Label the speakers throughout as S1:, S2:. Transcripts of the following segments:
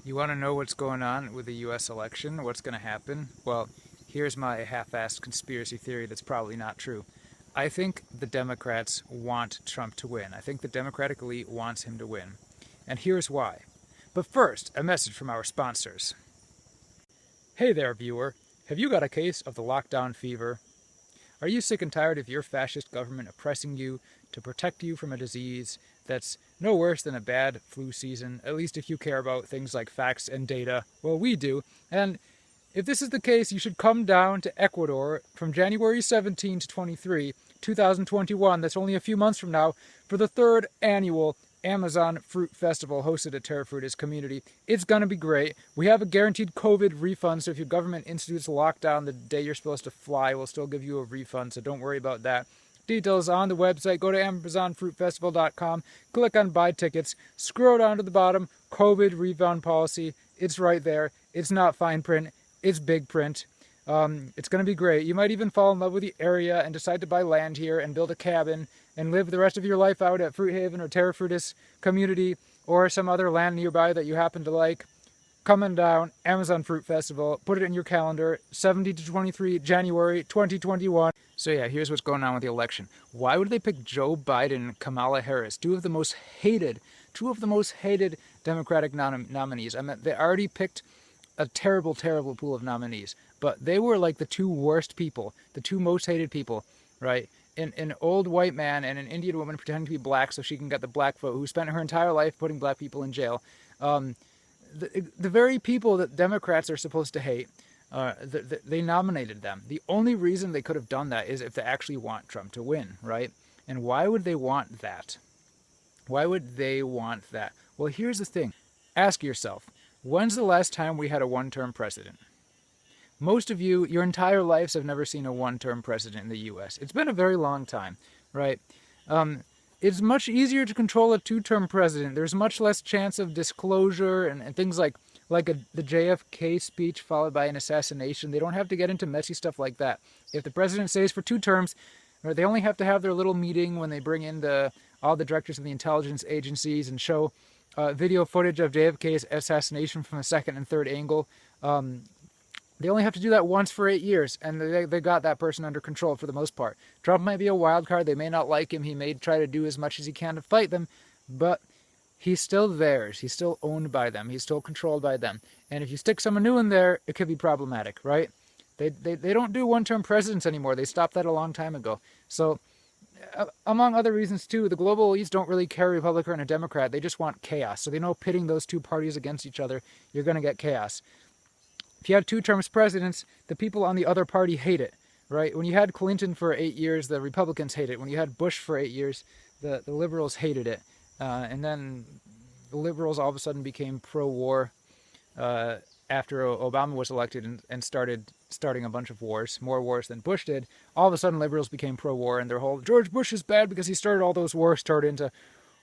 S1: You want to know what's going on with the US election? What's going to happen? Well, here's my half-assed conspiracy theory that's probably not true. I think the Democrats want Trump to win. I think the Democratic elite wants him to win. And here's why. But first, a message from our sponsors. Hey there, viewer. Have you got a case of the lockdown fever? Are you sick and tired of your fascist government oppressing you to protect you from a disease that's no worse than a bad flu season, at least if you care about things like facts and data? Well, we do. And if this is the case, you should come down to Ecuador from January 17 to 23, 2021, that's only a few months from now, for the third annual Amazon Fruit Festival hosted at Terra Fruitis community. It's going to be great. We have a guaranteed COVID refund, so if your government institutes a lockdown the day you're supposed to fly, we'll still give you a refund, so don't worry about that. Details on the website. Go to AmazonFruitFestival.com, click on Buy Tickets, scroll down to the bottom, COVID refund policy. It's right there. It's not fine print. It's big print. It's going to be great. You might even fall in love with the area and decide to buy land here and build a cabin and live the rest of your life out at Fruit Haven or Terra Fruitis community or some other land nearby that you happen to like. Coming down, Amazon Fruit Festival. Put it in your calendar, 17 to 23 January 2021. So yeah, here's what's going on with the election. Why would they pick Joe Biden and Kamala Harris, two of the most hated Democratic nominees? I mean, they already picked a terrible pool of nominees, but they were like the two worst people, the two most hated people, right? An old white man and an Indian woman pretending to be black so she can get the black vote, who spent her entire life putting black people in jail. The very people that Democrats are supposed to hate, they nominated them. The only reason they could have done that is if they actually want Trump to win, right? And why would they want that? Why would they want that? Well, here's the thing. Ask yourself, when's the last time we had a one-term president? Most of you, your entire lives, have never seen a one-term president in the U.S. It's been a very long time, right? It's much easier to control a two-term president. There's much less chance of disclosure and things like the JFK speech followed by an assassination. They don't have to get into messy stuff like that. If the president stays for 2 terms, they only have to have their little meeting when they bring in all the directors of the intelligence agencies and show video footage of JFK's assassination from a second and third angle. They only have to do that once for 8 years, and they got that person under control for the most part. Trump might be a wild card. They may not like him. He may try to do as much as he can to fight them, but he's still theirs. He's still owned by them. He's still controlled by them. And if you stick someone new in there, it could be problematic, right? They don't do one-term presidents anymore. They stopped that a long time ago. So, among other reasons too, the global elites don't really care Republican or Democrat. They just want chaos. So they know pitting those two parties against each other, you're going to get chaos. If you have 2 terms presidents, the people on the other party hate it, right? When you had Clinton for 8 years, the Republicans hate it. When you had Bush for 8 years, the liberals hated it. And then the liberals all of a sudden became pro-war after Obama was elected and starting a bunch of wars, more wars than Bush did. All of a sudden, liberals became pro-war, and their whole George Bush is bad because he started all those wars turned into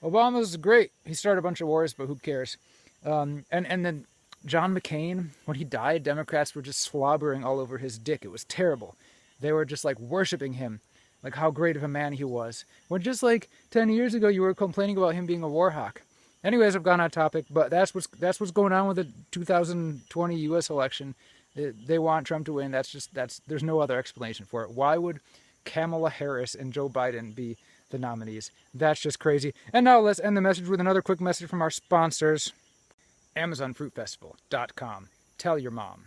S1: Obama's great. He started a bunch of wars, but who cares? And then John McCain, when he died, Democrats were just slobbering all over his dick. It was terrible. They were just like worshiping him, like how great of a man he was. When just like 10 years ago, you were complaining about him being a war hawk. Anyways, I've gone on topic, but that's what's going on with the 2020 U.S. election. They want Trump to win. There's no other explanation for it. Why would Kamala Harris and Joe Biden be the nominees? That's just crazy. And now let's end the message with another quick message from our sponsors. AmazonFruitFestival.com. Tell your mom.